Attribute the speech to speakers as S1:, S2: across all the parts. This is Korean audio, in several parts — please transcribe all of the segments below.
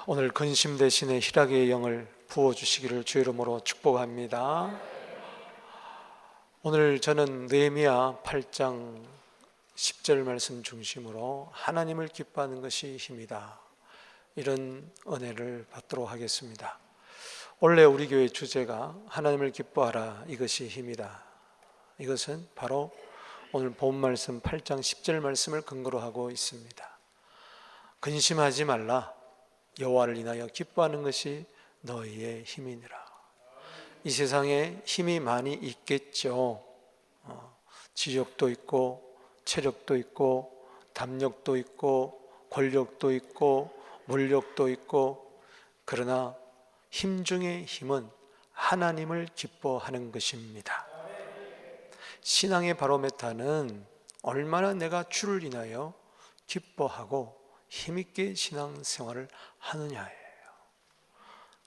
S1: 오늘 근심 대신에 희락의 영을 부어주시기를 주의 이름으로 축복합니다. 오늘 저는 느헤미야 8장 10절 말씀 중심으로 하나님을 기뻐하는 것이 힘이다, 이런 은혜를 받도록 하겠습니다. 원래 우리 교회 주제가 하나님을 기뻐하라, 이것이 힘이다. 이것은 바로 오늘 본 말씀 8장 10절 말씀을 근거로 하고 있습니다. 근심하지 말라, 여호와를 인하여 기뻐하는 것이 너희의 힘이니라. 이 세상에 힘이 많이 있겠죠. 지력도 있고 체력도 있고 담력도 있고 권력도 있고 물력도 있고, 그러나 힘 중의 힘은 하나님을 기뻐하는 것입니다. 신앙의 바로메타는 얼마나 내가 주를 인하여 기뻐하고 힘있게 신앙생활을 하느냐예요.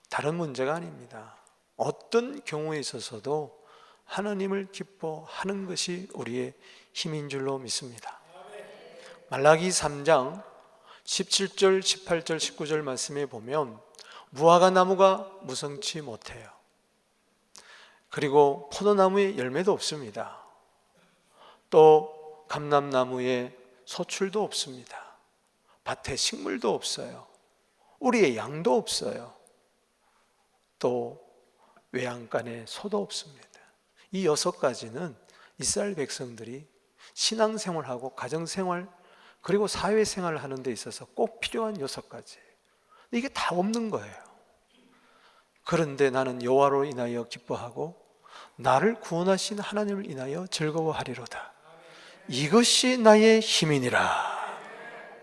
S1: 다른 문제가 아닙니다. 어떤 경우에 있어서도 하나님을 기뻐하는 것이 우리의 힘인 줄로 믿습니다. 말라기 3장 17절, 18절, 19절 말씀에 보면 무화과 나무가 무성치 못해요. 그리고 포도나무에 열매도 없습니다. 또 감람나무에 소출도 없습니다. 밭에 식물도 없어요. 우리의 양도 없어요. 또 외양간에 소도 없습니다. 이 6가지는 이스라엘 백성들이 신앙생활하고 가정생활 그리고 사회생활을 하는 데 있어서 꼭 필요한 6가지예요. 이게 다 없는 거예요. 그런데 나는 여호와로 인하여 기뻐하고 나를 구원하신 하나님을 인하여 즐거워하리로다. 이것이 나의 힘이니라.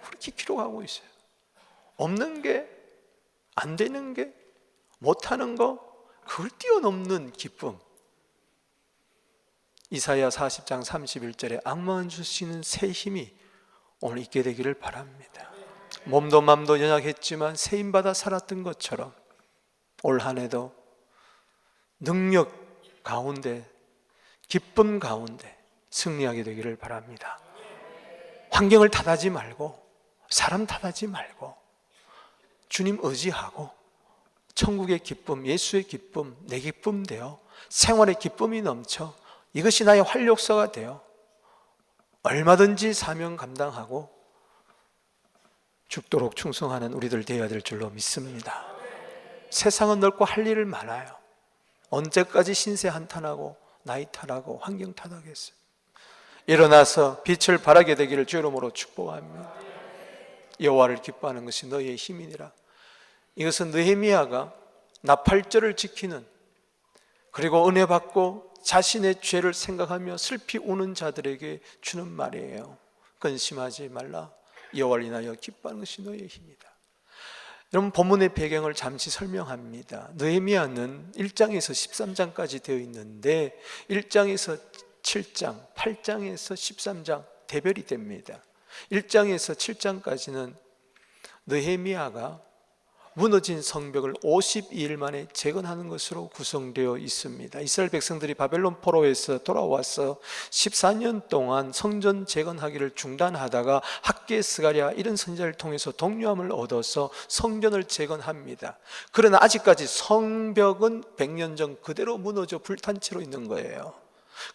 S1: 그렇게 기록하고 있어요. 없는 게, 안 되는 게, 못하는 거, 그걸 뛰어넘는 기쁨. 이사야 40장 31절에 악마한 주시는 새 힘이 오늘 있게 되기를 바랍니다. 몸도 맘도 연약했지만 세임받아 살았던 것처럼 올 한 해도 능력 가운데, 기쁨 가운데 승리하게 되기를 바랍니다. 환경을 탓하지 말고, 사람 탓하지 말고, 주님 의지하고 천국의 기쁨, 예수의 기쁨, 내 기쁨 되어 생활의 기쁨이 넘쳐 이것이 나의 활력소가 되어 얼마든지 사명 감당하고 죽도록 충성하는 우리들 되어야 될 줄로 믿습니다. 세상은 넓고 할 일을 많아요. 언제까지 신세 한탄하고 나이 탓하고 환경 탓하겠어요? 일어나서 빛을 발하게 되기를 주 이름으로 축복합니다. 여호와를 기뻐하는 것이 너희의 힘이니라. 이것은 느헤미야가 나팔절을 지키는, 그리고 은혜 받고 자신의 죄를 생각하며 슬피 우는 자들에게 주는 말이에요. 근심하지 말라, 여호와를 인하여 기뻐하는 것이 너희의 힘이다. 여러분, 본문의 배경을 잠시 설명합니다. 느헤미야는 1장에서 13장까지 되어 있는데 1장에서 7장, 8장에서 13장 대별이 됩니다. 1장에서 7장까지는 느헤미야가 무너진 성벽을 52일 만에 재건하는 것으로 구성되어 있습니다. 이스라엘 백성들이 바벨론 포로에서 돌아와서 14년 동안 성전 재건하기를 중단하다가 학개 스가랴 이런 선지자를 통해서 독려함을 얻어서 성전을 재건합니다. 그러나 아직까지 성벽은 100년 전 그대로 무너져 불탄 채로 있는 거예요.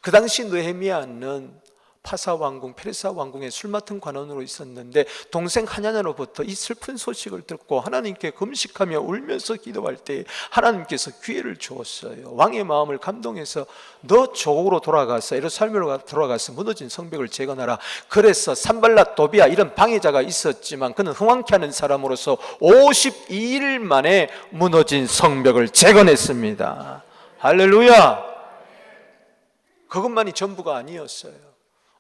S1: 그 당시 느헤미야는 파사 왕궁, 페르사 왕궁의 술 맡은 관원으로 있었는데 동생 하냐냐로부터 이 슬픈 소식을 듣고 하나님께 금식하며 울면서 기도할 때 하나님께서 기회를 주었어요. 왕의 마음을 감동해서 너 조국으로 돌아가서 예루살렘으로 돌아가서 무너진 성벽을 재건하라. 그래서 산발랏, 도비아 이런 방해자가 있었지만 그는 흥황케 하는 사람으로서 52일 만에 무너진 성벽을 재건했습니다. 할렐루야. 그것만이 전부가 아니었어요.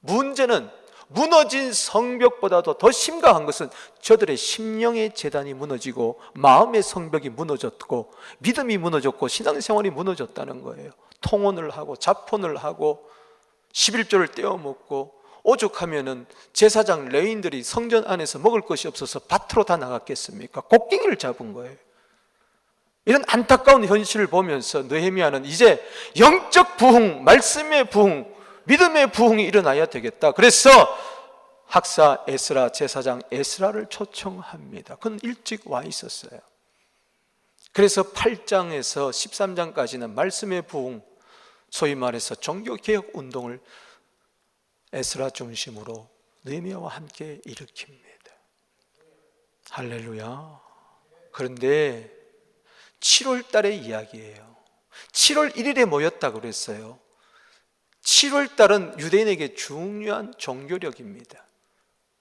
S1: 문제는 무너진 성벽보다도 더 심각한 것은 저들의 심령의 재단이 무너지고 마음의 성벽이 무너졌고 믿음이 무너졌고 신앙생활이 무너졌다는 거예요. 통혼을 하고 자폰을 하고 11조를 떼어먹고 오죽하면은 제사장 레위인들이 성전 안에서 먹을 것이 없어서 밭으로 다 나갔겠습니까? 곡괭이를 잡은 거예요. 이런 안타까운 현실을 보면서 느헤미야는 이제 영적 부흥, 말씀의 부흥, 믿음의 부흥이 일어나야 되겠다. 그래서 학사 에스라, 제사장 에스라를 초청합니다. 그는 일찍 와 있었어요. 그래서 8장에서 13장까지는 말씀의 부흥, 소위 말해서 종교개혁 운동을 에스라 중심으로 느헤미야와 함께 일으킵니다. 할렐루야. 그런데 7월 달의 이야기예요. 7월 1일에 모였다고 그랬어요. 7월 달은 유대인에게 중요한 종교력입니다.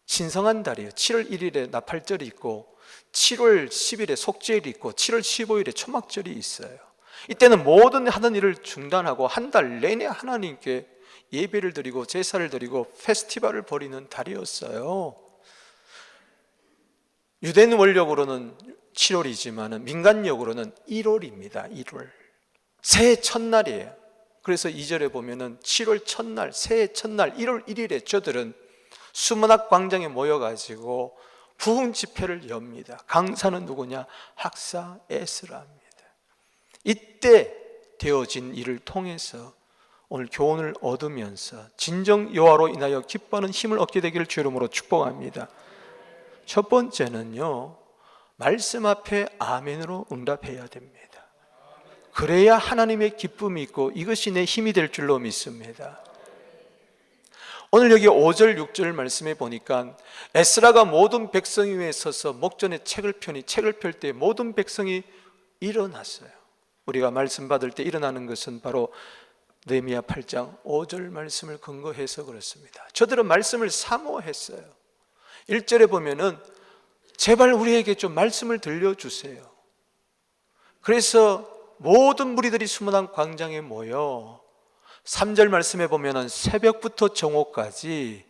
S1: 신성한 달이에요. 7월 1일에 나팔절이 있고 7월 10일에 속죄일이 있고 7월 15일에 초막절이 있어요. 이때는 모든 하는 일을 중단하고 한 달 내내 하나님께 예배를 드리고 제사를 드리고 페스티벌을 벌이는 달이었어요. 유대인 원력으로는 7월이지만 민간력으로는 1월입니다. 1월. 새해 첫날이에요. 그래서 2절에 보면은 7월 첫날, 새해 첫날 1월 1일에 저들은 수문학 광장에 모여가지고 부흥 집회를 엽니다. 강사는 누구냐? 학사 에스라입니다. 이때 되어진 일을 통해서 오늘 교훈을 얻으면서 진정 여호와로 인하여 기뻐하는 힘을 얻게 되기를 주 이름으로 축복합니다. 첫 번째는요, 말씀 앞에 아멘으로 응답해야 됩니다. 그래야 하나님의 기쁨이 있고 이것이 내 힘이 될 줄로 믿습니다. 오늘 여기 5절 6절 말씀에 보니까 에스라가 모든 백성 위에 서서 목전에 책을 펴니 책을 펼 때 모든 백성이 일어났어요. 우리가 말씀 받을 때 일어나는 것은 바로 느헤미야 8장 5절 말씀을 근거해서 그렇습니다. 저들은 말씀을 사모했어요. 1절에 보면은 제발 우리에게 좀 말씀을 들려주세요. 그래서 모든 무리들이 수문학 광장에 모여 3절 말씀에 보면은 새벽부터 정오까지,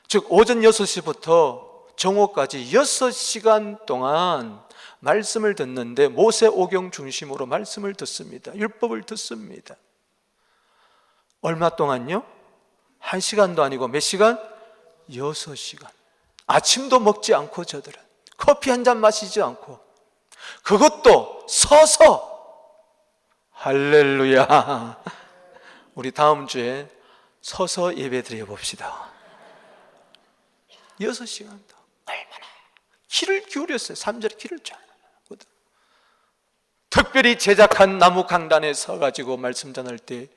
S1: 즉 오전 6시부터 정오까지 6시간 동안 말씀을 듣는데 모세 오경 중심으로 말씀을 듣습니다. 율법을 듣습니다. 얼마 동안요? 1시간도 아니고 몇 시간? 6시간. 아침도 먹지 않고 저들은 커피 한 잔 마시지 않고, 그것도 서서. 할렐루야. 우리 다음 주에 서서 예배 드려 봅시다. 6시간 더. 얼마나 귀를 기울였어요. 3절에 귀를 쫙. 특별히 제작한 나무 강단에 서가지고 말씀 전할 때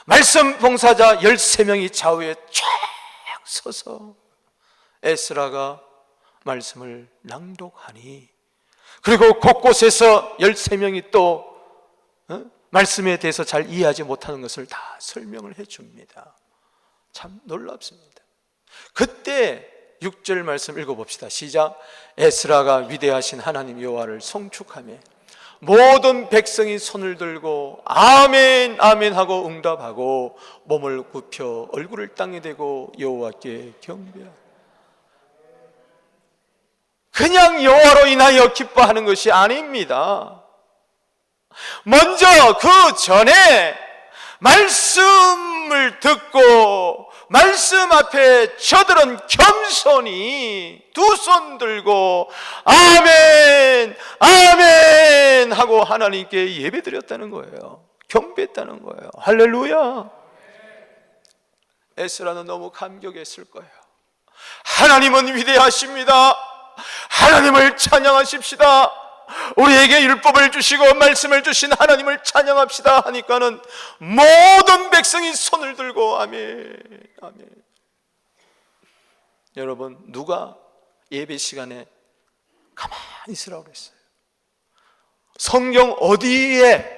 S1: 말씀 봉사자 13명이 좌우에 쫙 서서 에스라가 말씀을 낭독하니, 그리고 곳곳에서 13명이 또 말씀에 대해서 잘 이해하지 못하는 것을 다 설명을 해줍니다. 참 놀랍습니다. 그때 6절 말씀 읽어봅시다. 시작. 에스라가 위대하신 하나님 여호와를 송축하며 모든 백성이 손을 들고 아멘 아멘 하고 응답하고 몸을 굽혀 얼굴을 땅에 대고 여호와께 경배하라. 그냥 여호와로 인하여 기뻐하는 것이 아닙니다. 먼저 그 전에 말씀을 듣고 말씀 앞에 저들은 겸손히 두 손 들고 아멘 아멘 하고 하나님께 예배드렸다는 거예요. 경배했다는 거예요. 할렐루야. 에스라는 너무 감격했을 거예요. 하나님은 위대하십니다. 하나님을 찬양하십시다. 우리에게 율법을 주시고 말씀을 주신 하나님을 찬양합시다 하니까는 모든 백성이 손을 들고 아멘 아멘. 여러분, 누가 예배 시간에 가만히 있으라고 그랬어요? 성경 어디에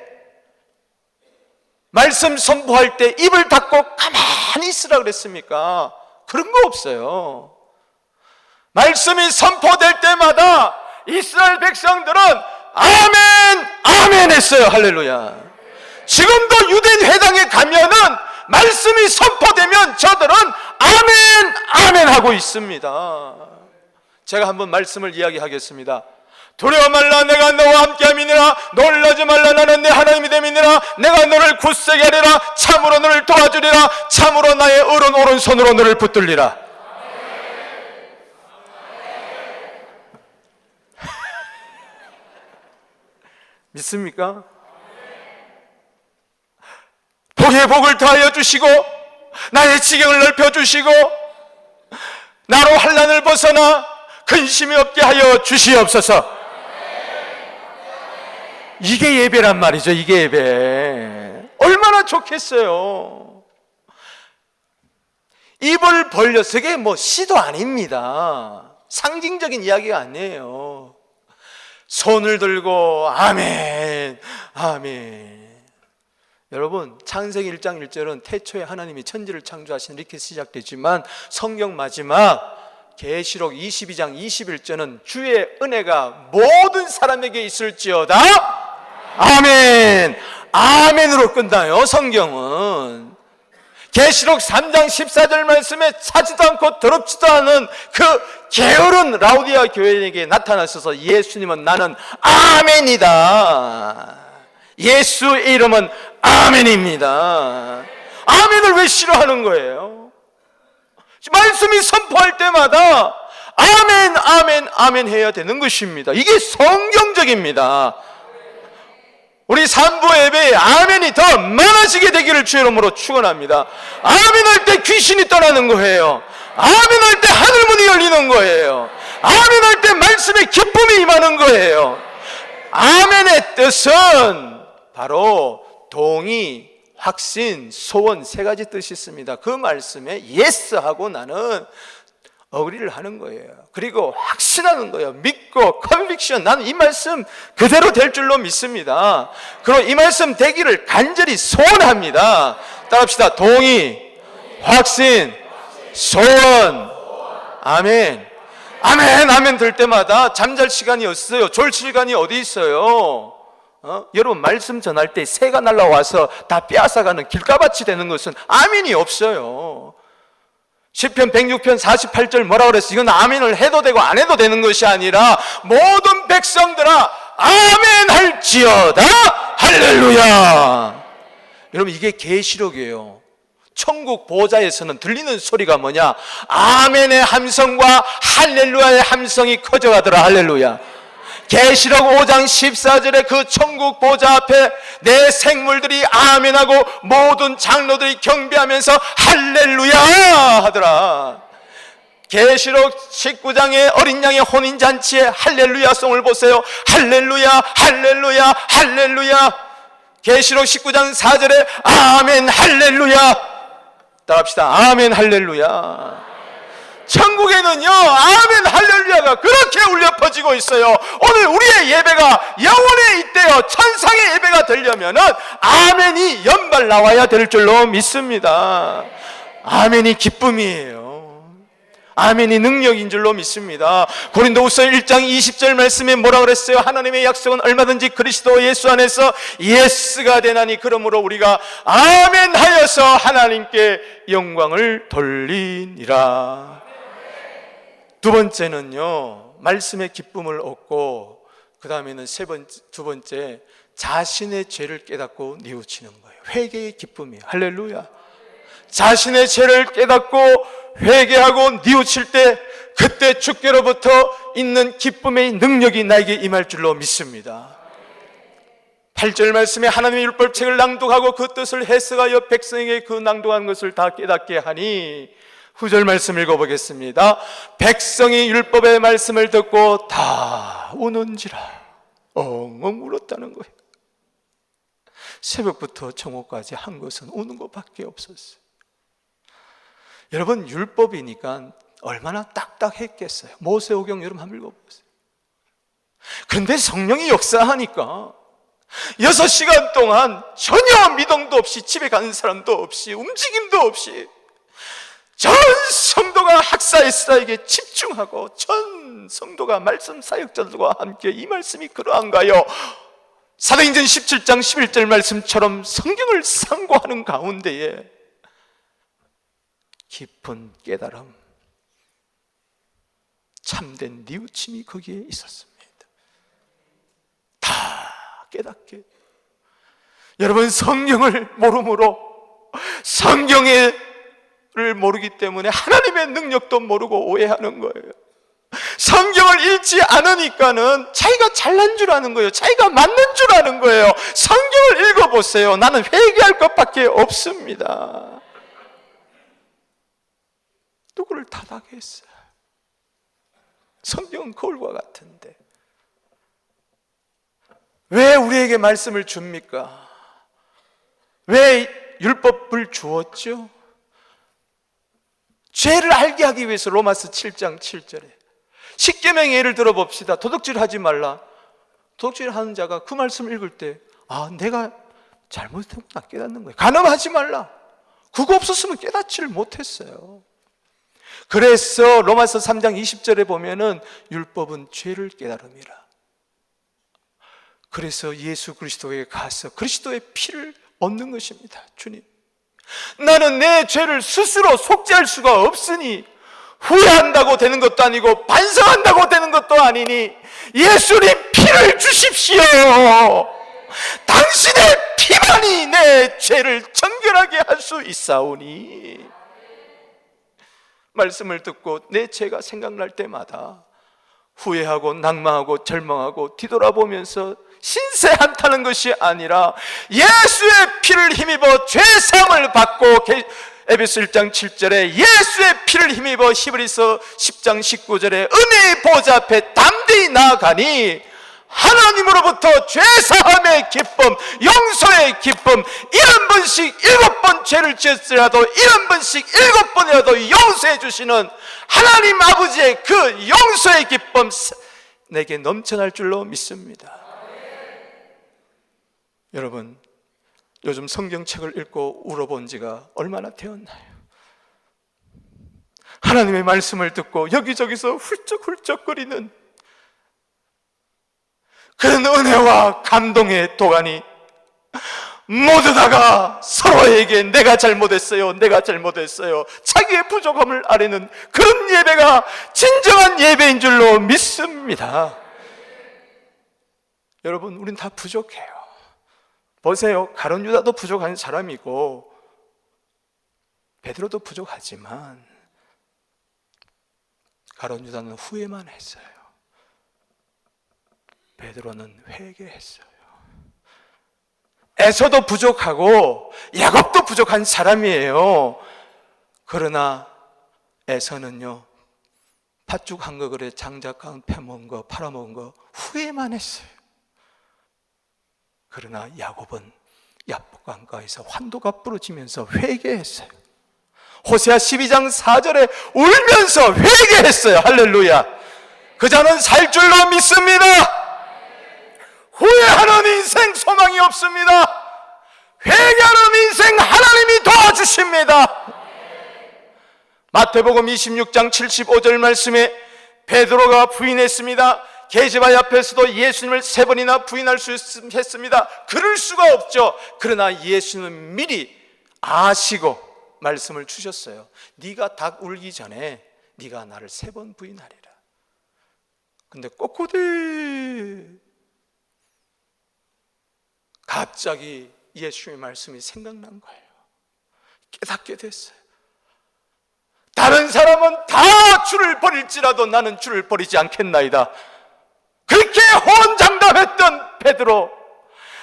S1: 말씀 선포할 때 입을 닫고 가만히 있으라고 그랬습니까? 그런 거 없어요. 말씀이 선포될 때마다 이스라엘 백성들은 아멘 아멘 했어요. 할렐루야. 지금도 유대인 회당에 가면은 말씀이 선포되면 저들은 아멘 아멘 하고 있습니다. 제가 한번 말씀을 이야기하겠습니다. 두려워 말라, 내가 너와 함께함이니라. 놀라지 말라, 나는 내 하나님이 됨이니라. 내가 너를 굳세게 하리라. 참으로 너를 도와주리라. 참으로 나의 오른손으로 너를 붙들리라. 믿습니까? 복의 복을 더하여 주시고 나의 지경을 넓혀 주시고 나로 환난을 벗어나 근심이 없게 하여 주시옵소서. 이게 예배란 말이죠. 이게 예배. 얼마나 좋겠어요. 입을 벌려서, 그게 뭐 시도 아닙니다. 상징적인 이야기가 아니에요. 손을 들고 아멘, 아멘. 여러분, 창세기 1장 1절은 태초에 하나님이 천지를 창조하신, 이렇게 시작되지만 성경 마지막 계시록 22장 21절은 주의 은혜가 모든 사람에게 있을지어다 아멘, 아멘으로 끝나요. 성경은 계시록 3장 14절 말씀에 차지도 않고 더럽지도 않은 그 게으른 라우디아 교회에게 나타나셔서 예수님은 나는 아멘이다, 예수의 이름은 아멘입니다. 아멘을 왜 싫어하는 거예요? 말씀이 선포할 때마다 아멘, 아멘, 아멘 해야 되는 것입니다. 이게 성경적입니다. 우리 산부 예배에 아멘이 더 많아지게 되기를 주의 이름으로 축원합니다. 아멘할 때 귀신이 떠나는 거예요. 아멘할 때 하늘문이 열리는 거예요. 아멘할 때 말씀의 기쁨이 임하는 거예요. 아멘의 뜻은 바로 동의, 확신, 소원, 세 가지 뜻이 있습니다. 그 말씀에 예스하고 나는 어그리를 하는 거예요. 그리고 확신하는 거예요. 믿고 컨빅션, 나는 이 말씀 그대로 될 줄로 믿습니다. 그리고 이 말씀 되기를 간절히 소원합니다. 따라합시다. 동의, 확신, 소원. 아멘. 아멘, 아멘 들 때마다 잠잘 시간이 없어요. 졸 시간이 어디 있어요? 여러분, 말씀 전할 때 새가 날라와서 다 빼앗아가는 길가밭이 되는 것은 아멘이 없어요. 시편 106편 48절 뭐라 그랬어요? 이건 아멘을 해도 되고 안 해도 되는 것이 아니라 모든 백성들아 아멘 할지어다 할렐루야. 여러분, 이게 계시록이에요. 천국 보좌에서는 들리는 소리가 뭐냐? 아멘의 함성과 할렐루야의 함성이 커져가더라. 할렐루야. 계시록 5장 14절에 그 천국 보좌 앞에 내 생물들이 아멘하고 모든 장로들이 경배하면서 할렐루야 하더라. 계시록 19장의 어린 양의 혼인잔치에 할렐루야 송을 보세요. 할렐루야, 할렐루야, 할렐루야. 계시록 19장 4절에 아멘 할렐루야. 따라합시다. 아멘 할렐루야. 천국에는요, 아멘 할렐루야가 그렇게 울려 퍼지고 있어요. 오늘 우리의 예배가 영원에 있대요. 천상의 예배가 되려면은 아멘이 연발 나와야 될 줄로 믿습니다. 아멘이 기쁨이에요. 아멘이 능력인 줄로 믿습니다. 고린도후서 1장 20절 말씀에 뭐라 그랬어요? 하나님의 약속은 얼마든지 그리스도 예수 안에서 예스가 되나니 그러므로 우리가 아멘 하여서 하나님께 영광을 돌리니라. 두 번째는요, 말씀의 기쁨을 얻고, 그 다음에는 두 번째, 자신의 죄를 깨닫고 뉘우치는 거예요. 회개의 기쁨이에요. 할렐루야. 자신의 죄를 깨닫고 회개하고 뉘우칠 때, 그때 주께로부터 있는 기쁨의 능력이 나에게 임할 줄로 믿습니다. 8절 말씀에 하나님의 율법책을 낭독하고 그 뜻을 해석하여 백성에게 그 낭독한 것을 다 깨닫게 하니, 9절 말씀 읽어보겠습니다. 백성이 율법의 말씀을 듣고 다 우는지라 엉엉 울었다는 거예요. 새벽부터 정오까지 한 것은 우는 것밖에 없었어요. 여러분, 율법이니까 얼마나 딱딱했겠어요. 모세오경 여러분 한번 읽어보세요. 그런데 성령이 역사하니까 6시간 동안 전혀 미동도 없이, 집에 가는 사람도 없이, 움직임도 없이 전 성도가 학사 에스라에게 집중하고 전 성도가 말씀 사역자들과 함께 이 말씀이 그러한가요? 사도행전 17장 11절 말씀처럼 성경을 상고하는 가운데에 깊은 깨달음, 참된 뉘우침이 거기에 있었습니다. 다 깨닫게. 여러분, 성경을 모르므로, 성경을 모르기 때문에 하나님의 능력도 모르고 오해하는 거예요. 성경을 읽지 않으니까는 자기가 잘난 줄 아는 거예요. 자기가 맞는 줄 아는 거예요. 성경을 읽어보세요. 나는 회개할 것밖에 없습니다. 누구를 타락했어요? 성경은 거울과 같은데 왜 우리에게 말씀을 줍니까? 왜 율법을 주었죠? 죄를 알게 하기 위해서. 로마서 7장 7절에 십계명의 예를 들어봅시다. 도둑질하지 말라. 도둑질하는 자가 그 말씀을 읽을 때 내가 잘못했구나 깨닫는 거예요. 간음하지 말라. 그거 없었으면 깨닫지를 못했어요. 그래서 로마서 3장 20절에 보면은 율법은 죄를 깨달음이라. 그래서 예수 그리스도에게 가서 그리스도의 피를 얻는 것입니다. 주님, 나는 내 죄를 스스로 속죄할 수가 없으니 후회한다고 되는 것도 아니고 반성한다고 되는 것도 아니니 예수님 피를 주십시오. 당신의 피만이 내 죄를 정결하게 할 수 있사오니. 말씀을 듣고 내 죄가 생각날 때마다 후회하고 낭망하고 절망하고 뒤돌아보면서 신세한탄하는 것이 아니라 예수의 피를 힘입어 죄사함을 받고, 에베소 1장 7절에 예수의 피를 힘입어 히브리서 10장 19절에 은혜의 보좌 앞에 담대히 나아가니 하나님으로부터 죄사함의 기쁨, 용서의 기쁨, 70번씩 7번 죄를 지었으라도 70번씩 7번이라도 용서해 주시는 하나님 아버지의 그 용서의 기쁨 내게 넘쳐날 줄로 믿습니다. 여러분, 요즘 성경책을 읽고 울어본 지가 얼마나 되었나요? 하나님의 말씀을 듣고 여기저기서 훌쩍훌쩍거리는 그런 은혜와 감동의 도가니 모두 다가 서로에게 내가 잘못했어요, 내가 잘못했어요, 자기의 부족함을 아뢰는 그런 예배가 진정한 예배인 줄로 믿습니다. 여러분, 우린 다 부족해요. 보세요, 가룟 유다도 부족한 사람이고 베드로도 부족하지만 가룟 유다는 후회만 했어요. 베드로는 회개했어요. 에서도 부족하고 야곱도 부족한 사람이에요. 그러나 에서는요, 팥죽 한 그릇에 장작가운 패먹은 거, 팔아먹은 거 후회만 했어요. 그러나 야곱은 야복강가에서 환도가 부러지면서 회개했어요. 호세아 12장 4절에 울면서 회개했어요. 할렐루야. 그 자는 살 줄로 믿습니다. 후회하는 인생 소망이 없습니다. 회개하는 인생 하나님이 도와주십니다. 마태복음 26장 75절 말씀에 베드로가 부인했습니다. 게세바의 앞에서도 예수님을 3번이나 부인할 수 했습니다. 그럴 수가 없죠. 그러나 예수님은 미리 아시고 말씀을 주셨어요. 네가 닭 울기 전에 네가 나를 3번 부인하리라. 근데 꼬꼬대 갑자기 예수의 말씀이 생각난 거예요. 깨닫게 됐어요. 다른 사람은 다 주를 버릴지라도 나는 주를 버리지 않겠나이다. 그렇게 호언장담했던 베드로,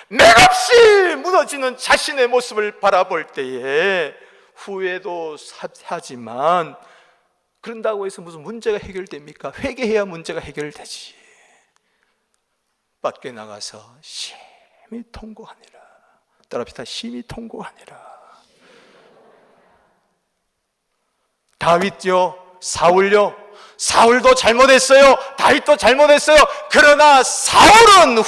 S1: 맥없이 무너지는 자신의 모습을 바라볼 때에 후회도 하지만 그런다고 해서 무슨 문제가 해결됩니까? 회개해야 문제가 해결되지. 밖에 나가서 심히 통곡하니라. 따라합시다. 심히 통곡하니라. 다윗요, 사울요, 사울도 잘못했어요. 다윗도 잘못했어요. 그러나 사울은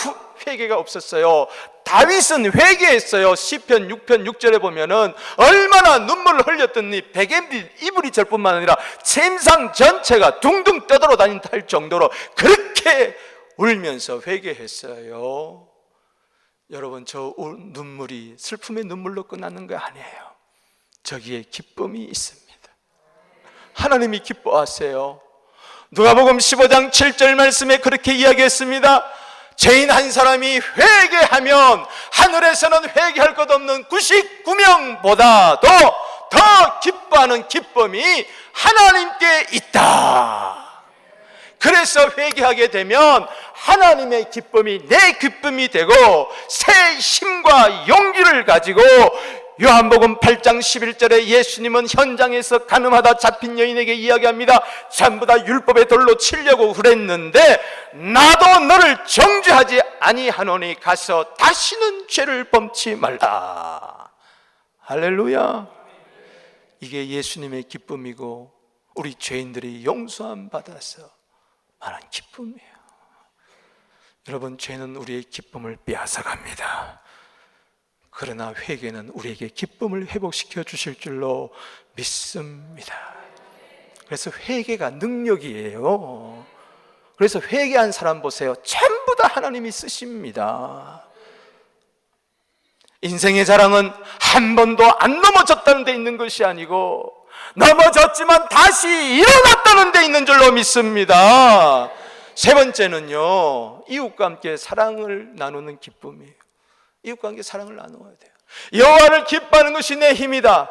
S1: 회개가 없었어요. 다윗은 회개했어요. 시편 6편 6절에 보면은 얼마나 눈물을 흘렸더니 베개 이불이 절 뿐만 아니라 침상 전체가 둥둥 떠돌아 다닌다 할 정도로 그렇게 울면서 회개했어요. 여러분, 저 눈물이 슬픔의 눈물로 끝나는 거 아니에요. 저기에 기쁨이 있습니다. 하나님이 기뻐하세요. 누가복음 15장 7절 말씀에 그렇게 이야기했습니다. 죄인 한 사람이 회개하면 하늘에서는 회개할 것 없는 99명보다도 더 기뻐하는 기쁨이 하나님께 있다. 그래서 회개하게 되면 하나님의 기쁨이 내 기쁨이 되고 새 힘과 용기를 가지고 요한복음 8장 11절에 예수님은 현장에서 가늠하다 잡힌 여인에게 이야기합니다. 전부 다 율법의 돌로 치려고 그랬는데 나도 너를 정죄하지 아니하노니 가서 다시는 죄를 범치 말라. 할렐루야. 이게 예수님의 기쁨이고 우리 죄인들이 용서함 받아서 말한 기쁨이에요. 여러분, 죄는 우리의 기쁨을 빼앗아갑니다. 그러나 회개는 우리에게 기쁨을 회복시켜 주실 줄로 믿습니다. 그래서 회개가 능력이에요. 그래서 회개한 사람 보세요. 전부 다 하나님이 쓰십니다. 인생의 자랑은 한 번도 안 넘어졌다는 데 있는 것이 아니고 넘어졌지만 다시 일어났다는 데 있는 줄로 믿습니다. 세 번째는요, 이웃과 함께 사랑을 나누는 기쁨이에요. 이웃과 함께 사랑을 나누어야 돼요. 여호와를 기뻐하는 것이 내 힘이다.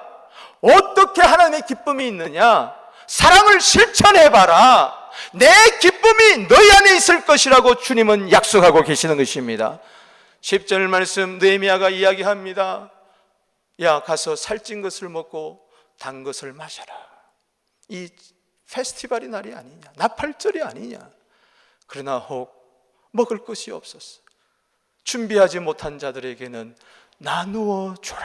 S1: 어떻게 하나님의 기쁨이 있느냐? 사랑을 실천해봐라. 내 기쁨이 너희 안에 있을 것이라고 주님은 약속하고 계시는 것입니다. 10절 말씀 느헤미야가 이야기합니다. 야, 가서 살찐 것을 먹고 단 것을 마셔라. 이 페스티벌이 날이 아니냐, 나팔절이 아니냐. 그러나 혹 먹을 것이 없었어. 준비하지 못한 자들에게는 나누어 주라.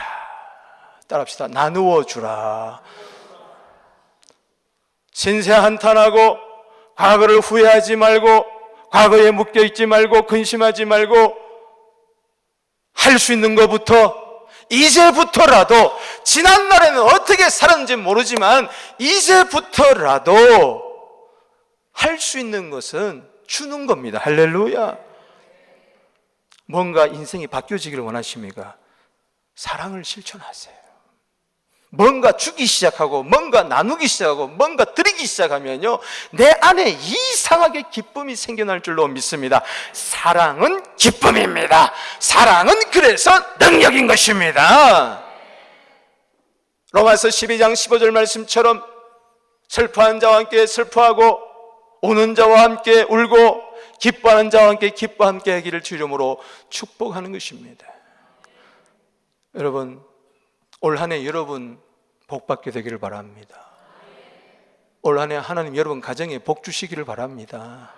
S1: 따라합시다. 나누어 주라. 신세 한탄하고 과거를 후회하지 말고 과거에 묶여있지 말고 근심하지 말고 할 수 있는 것부터 이제부터라도, 지난날에는 어떻게 살았는지 모르지만 이제부터라도 할 수 있는 것은 주는 겁니다. 할렐루야. 뭔가 인생이 바뀌어지기를 원하십니까? 사랑을 실천하세요. 뭔가 주기 시작하고 뭔가 나누기 시작하고 뭔가 드리기 시작하면요, 내 안에 이상하게 기쁨이 생겨날 줄로 믿습니다. 사랑은 기쁨입니다. 사랑은 그래서 능력인 것입니다. 로마서 12장 15절 말씀처럼 슬퍼하는 자와 함께 슬퍼하고 우는 자와 함께 울고 기뻐하는 자와 함께 기뻐 함께 하기를 주 이름으로 축복하는 것입니다. 여러분, 올 한 해 여러분 복 받게 되기를 바랍니다. 올 한 해 하나님 여러분 가정에 복 주시기를 바랍니다.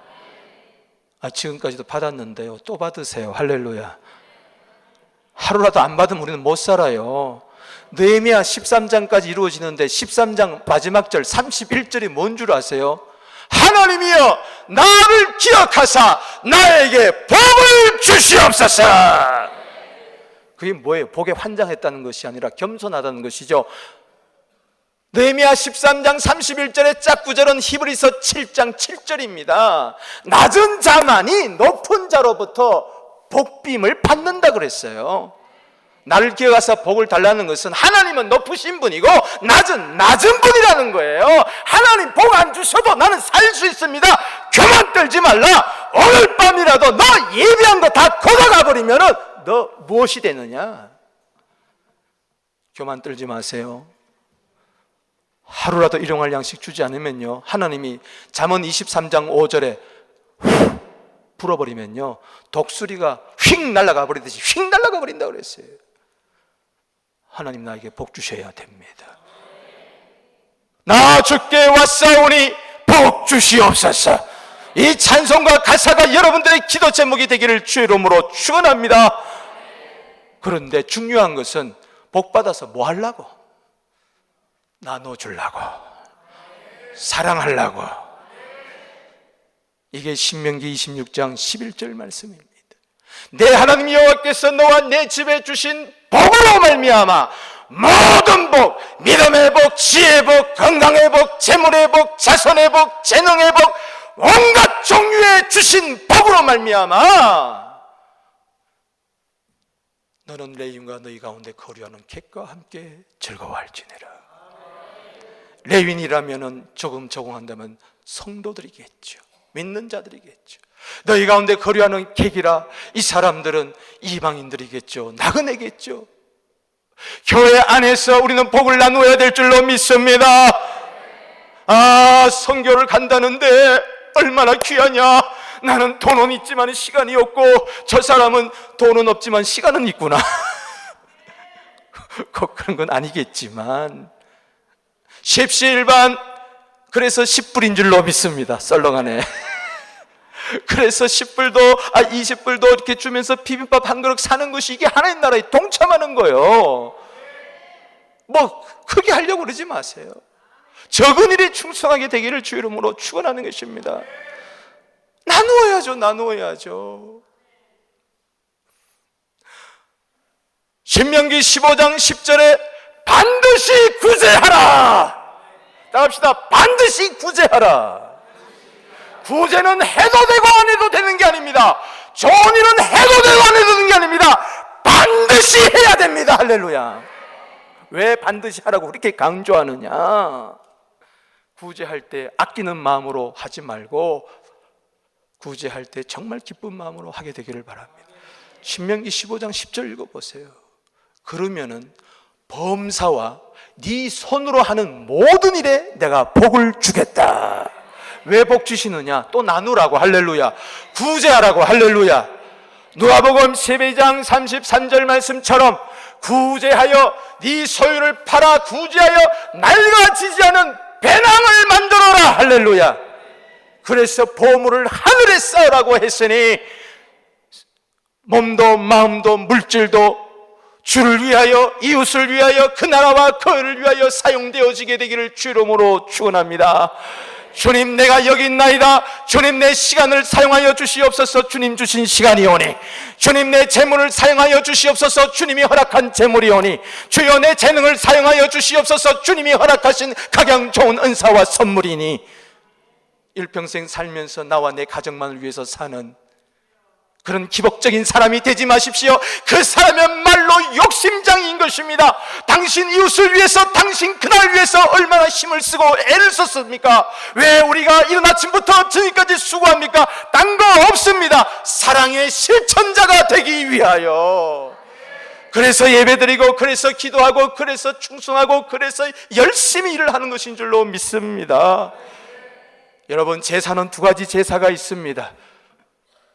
S1: 지금까지도 받았는데요, 또 받으세요. 할렐루야. 하루라도 안 받으면 우리는 못 살아요. 느헤미야 13장까지 이루어지는데 13장 마지막 절 31절이 뭔 줄 아세요? 하나님이여 나를 기억하사 나에게 복을 주시옵소서. 그게 뭐예요? 복에 환장했다는 것이 아니라 겸손하다는 것이죠. 느헤미야 13장 31절의 짝구절은 히브리서 7장 7절입니다. 낮은 자만이 높은 자로부터 복빔을 받는다 그랬어요. 나를 기억하사 복을 달라는 것은 하나님은 높으신 분이고 낮은 분이라는 거예요. 하나님 복 안 주셔도 나는 살 수 있습니다. 교만 떨지 말라. 오늘 밤이라도 너 예비한 거 다 걷어가 버리면은 너 무엇이 되느냐? 교만 떨지 마세요. 하루라도 일용할 양식 주지 않으면요, 하나님이 잠언 23장 5절에 훅 불어버리면요, 독수리가 휙 날아가 버리듯이 휙 날아가 버린다고 그랬어요. 하나님 나에게 복 주셔야 됩니다. 나 주께 왔사오니 복 주시옵소서. 이 찬송과 가사가 여러분들의 기도 제목이 되기를 주의 이름으로 축원합니다. 그런데 중요한 것은 복 받아서 뭐 하려고? 나눠주려고, 사랑하려고. 이게 신명기 26장 11절 말씀입니다. 내 하나님 여호와께서 너와 내 집에 주신 복으로 말미암아 모든 복, 믿음의 복, 지혜의 복, 건강의 복, 재물의 복, 자손의 복, 재능의 복, 온갖 종류의 주신 복으로 말미암아 너는 레위인과 너희 가운데 거류하는 객과 함께 즐거워할지니라. 레위인이라면 조금 적응한다면 성도들이겠죠. 믿는 자들이겠죠. 너희 가운데 거류하는 객이라, 이 사람들은 이방인들이겠죠. 나그네겠죠. 교회 안에서 우리는 복을 나누어야 될 줄로 믿습니다. 선교를 간다는데 얼마나 귀하냐. 나는 돈은 있지만 시간이 없고 저 사람은 돈은 없지만 시간은 있구나. 꼭 그런 건 아니겠지만 십시일반, 그래서 10불인 줄로 믿습니다. 썰렁하네. 그래서 10불도 20불도 이렇게 주면서 비빔밥 한 그릇 사는 것이 이게 하나님 나라에 동참하는 거예요. 뭐 크게 하려고 그러지 마세요. 적은 일에 충성하게 되기를 주 이름으로 축원하는 것입니다. 나누어야죠. 신명기 15장 10절에 반드시 구제하라. 따라합시다. 반드시 구제하라. 구제는 해도 되고 안 해도 되는 게 아닙니다. 좋은 일은 해도 되고 안 해도 되는 게 아닙니다. 반드시 해야 됩니다. 할렐루야. 왜 반드시 하라고 그렇게 강조하느냐? 구제할 때 아끼는 마음으로 하지 말고 구제할 때 정말 기쁜 마음으로 하게 되기를 바랍니다. 신명기 15장 10절 읽어보세요. 그러면은 범사와 네 손으로 하는 모든 일에 내가 복을 주겠다. 왜 복 주시느냐? 또 나누라고. 할렐루야. 구제하라고. 할렐루야. 누가복음 12장 33절 말씀처럼 구제하여 네 소유를 팔아 구제하여 낡아지지 않은 배낭을 만들어라. 할렐루야. 그래서 보물을 하늘에 쌓으라고 했으니 몸도 마음도 물질도 주를 위하여, 이웃을 위하여, 그 나라와 그 의를 위하여 사용되어지게 되기를 주 이름으로 축원합니다. 주님, 내가 여기 있나이다. 주님, 내 시간을 사용하여 주시옵소서. 주님 주신 시간이오니, 주님 내 재물을 사용하여 주시옵소서. 주님이 허락한 재물이오니, 주여 내 재능을 사용하여 주시옵소서. 주님이 허락하신 각양 좋은 은사와 선물이니, 일평생 살면서 나와 내 가정만을 위해서 사는 그런 기복적인 사람이 되지 마십시오. 그 사람은 말로 욕심장인 것입니다. 당신 이웃을 위해서, 당신 그날 위해서 얼마나 힘을 쓰고 애를 썼습니까? 왜 우리가 이른 아침부터 저녁까지 수고합니까? 딴 거 없습니다. 사랑의 실천자가 되기 위하여. 그래서 예배드리고, 그래서 기도하고, 그래서 충성하고, 그래서 열심히 일을 하는 것인 줄로 믿습니다. 여러분, 제사는 두 가지 제사가 있습니다.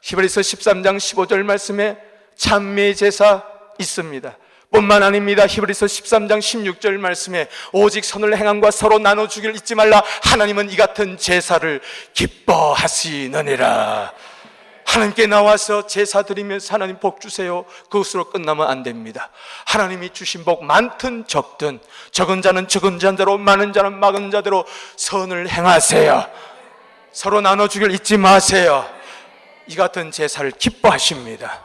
S1: 히브리서 13장 15절 말씀에 찬미 제사 있습니다. 뿐만 아닙니다. 히브리서 13장 16절 말씀에 오직 선을 행함과 서로 나눠주기를 잊지 말라. 하나님은 이 같은 제사를 기뻐하시느니라. 하나님께 나와서 제사 드리면서 하나님 복 주세요, 그것으로 끝나면 안 됩니다. 하나님이 주신 복 많든 적든, 적은 자는 적은 자대로, 많은 자는 많은 자대로 선을 행하세요. 서로 나눠주기를 잊지 마세요. 이 같은 제사를 기뻐하십니다.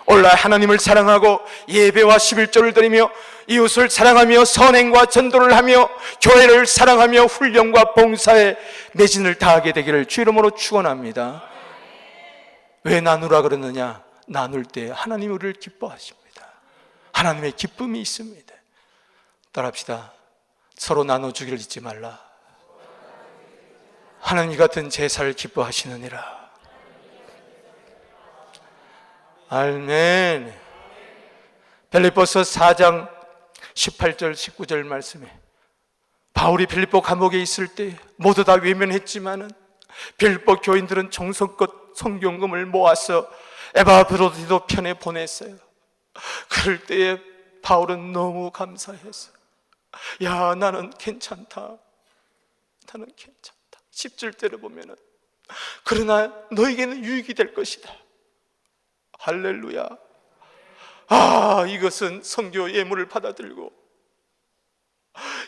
S1: 오늘날 하나님을 사랑하고 예배와 11조를 드리며 이웃을 사랑하며 선행과 전도를 하며 교회를 사랑하며 훈련과 봉사에 매진을 다하게 되기를 주 이름으로 축원합니다. 왜 나누라 그러느냐? 나눌 때 하나님 우리를 기뻐하십니다. 하나님의 기쁨이 있습니다. 따라합시다. 서로 나눠주기를 잊지 말라. 하나님 같은 제사를 기뻐하시느니라. 아멘. 빌립보서 4장 18절 19절 말씀에 바울이 빌립보 감옥에 있을 때 모두 다 외면했지만은 빌립보 교인들은 정성껏 성경금을 모아서 에바브로디도 편에 보냈어요. 그럴 때에 바울은 너무 감사했어요. 야, 나는 괜찮다. 나는 괜찮다. 10절대로 보면은 그러나 너에게는 유익이 될 것이다. 할렐루야. 이것은 선교 예물을 받아들고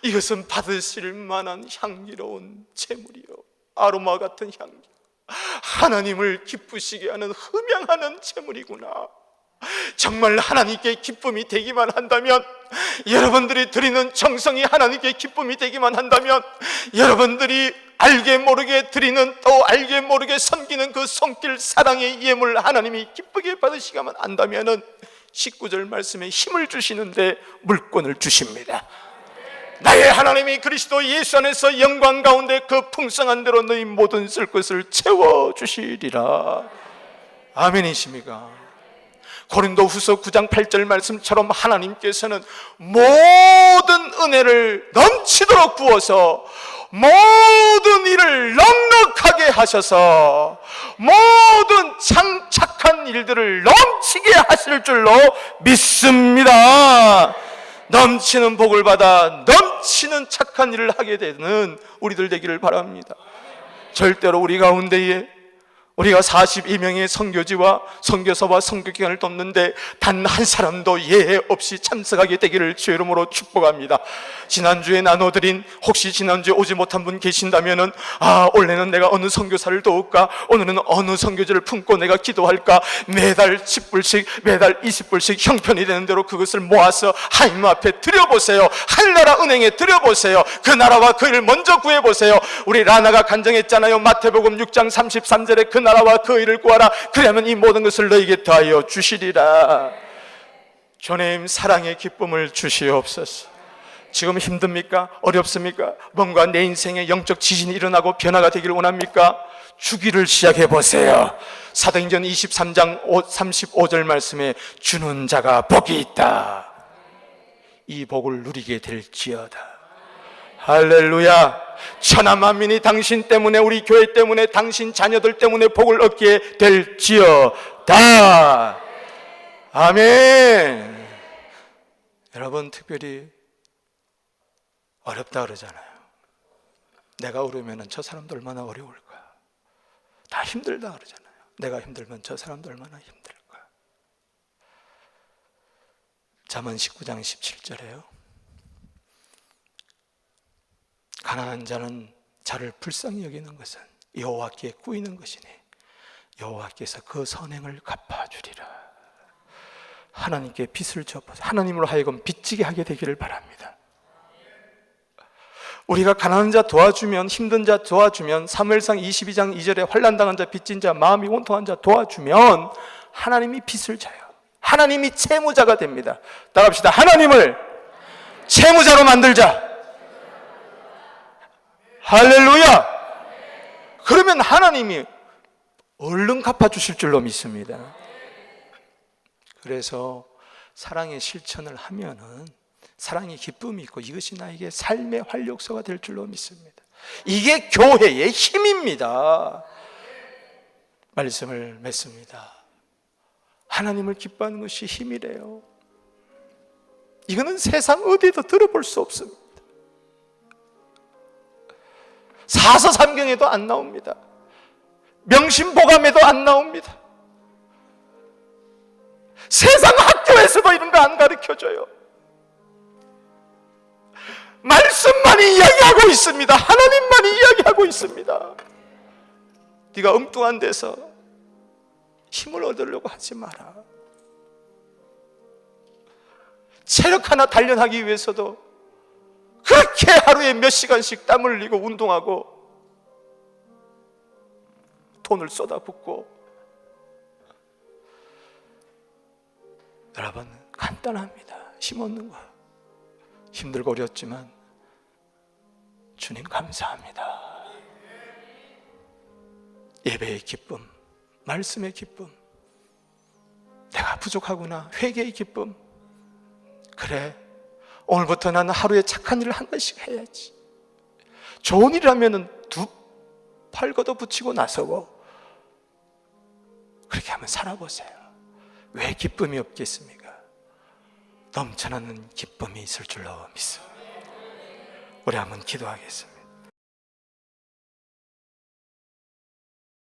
S1: 이것은 받으실 만한 향기로운 제물이요, 아로마 같은 향기, 하나님을 기쁘시게 하는 흠양하는 제물이구나. 정말 하나님께 기쁨이 되기만 한다면, 여러분들이 드리는 정성이 하나님께 기쁨이 되기만 한다면, 여러분들이 알게 모르게 드리는, 또 알게 모르게 섬기는 그 손길 사랑의 예물 하나님이 기쁘게 받으시기만 한다면 19절 말씀에 힘을 주시는데 물권을 주십니다. 나의 하나님이 그리스도 예수 안에서 영광 가운데 그 풍성한 대로 너희 모든 쓸 것을 채워주시리라. 아멘이십니까? 고린도후서 9장 8절 말씀처럼 하나님께서는 모든 은혜를 넘치도록 부어서 모든 일을 넉넉하게 하셔서 모든 착한 일들을 넘치게 하실 줄로 믿습니다. 넘치는 복을 받아 넘치는 착한 일을 하게 되는 우리들 되기를 바랍니다. 절대로 우리 가운데에 우리가 42명의 선교지와 선교사와 선교기관을 돕는데 단 한 사람도 예외 없이 참석하게 되기를 주의 이름으로 축복합니다. 지난주에 나눠드린, 혹시 지난주에 오지 못한 분 계신다면은, 올해는 내가 어느 선교사를 도울까, 오늘은 어느 선교지를 품고 내가 기도할까, 매달 10불씩 매달 20불씩 형편이 되는 대로 그것을 모아서 하나님 앞에 드려보세요. 하늘나라 은행에 드려보세요. 그 나라와 그 일을 먼저 구해보세요. 우리 라나가 간증했잖아요. 마태복음 6장 33절에 그 나라와 그 일을 구하라. 그러면 이 모든 것을 너에게 더하여 주시리라. 주님, 사랑의 기쁨을 주시옵소서. 지금 힘듭니까? 어렵습니까? 뭔가 내 인생에 영적 지진이 일어나고 변화가 되기를 원합니까? 주기를 시작해 보세요. 사도행전 23장 35절 말씀에 주는 자가 복이 있다. 이 복을 누리게 될지어다. 할렐루야. 천하 만민이 당신 때문에, 우리 교회 때문에, 당신 자녀들 때문에 복을 얻게 될지어다. 아멘. 여러분, 특별히 어렵다 그러잖아요. 내가 어려우면 저 사람도 얼마나 어려울까. 다 힘들다 그러잖아요. 내가 힘들면 저 사람도 얼마나 힘들까. 잠언 19장 17절에요. 가난한 자는 자를 불쌍히 여기는 것은 여호와께 꾸이는 것이니 여호와께서 그 선행을 갚아주리라. 하나님께 빚을 져보세요. 하나님으로 하여금 빚지게 하게 되기를 바랍니다. 우리가 가난한 자 도와주면, 힘든 자 도와주면, 사무엘상 22장 2절에 환난당한 자, 빚진 자, 마음이 원통한 자 도와주면 하나님이 빚을 져요. 하나님이 채무자가 됩니다. 따라합시다. 하나님을 채무자로 만들자. 할렐루야. 그러면 하나님이 얼른 갚아주실 줄로 믿습니다. 그래서 사랑의 실천을 하면은 사랑의 기쁨이 있고 이것이 나에게 삶의 활력소가 될 줄로 믿습니다. 이게 교회의 힘입니다. 말씀을 맺습니다. 하나님을 기뻐하는 것이 힘이래요. 이거는 세상 어디에도 들어볼 수 없습니다. 사서삼경에도 안 나옵니다. 명심보감에도 안 나옵니다. 세상 학교에서도 이런 거 안 가르쳐줘요. 말씀만이 이야기하고 있습니다. 하나님만이 이야기하고 있습니다. 네가 엉뚱한 데서 힘을 얻으려고 하지 마라. 체력 하나 단련하기 위해서도 그렇게 하루에 몇 시간씩 땀을 흘리고 운동하고 돈을 쏟아붓고. 여러분, 간단합니다. 힘 얻는 거 힘들고 어렵지만 주님 감사합니다. 예배의 기쁨, 말씀의 기쁨, 내가 부족하구나, 회개의 기쁨. 그래, 오늘부터 나는 하루에 착한 일을 한 번씩 해야지. 좋은 일이라면 두 팔 걷어붙이고 나서고 그렇게 한번 살아보세요. 왜 기쁨이 없겠습니까? 넘쳐나는 기쁨이 있을 줄로 믿습니다. 우리 한번 기도하겠습니다.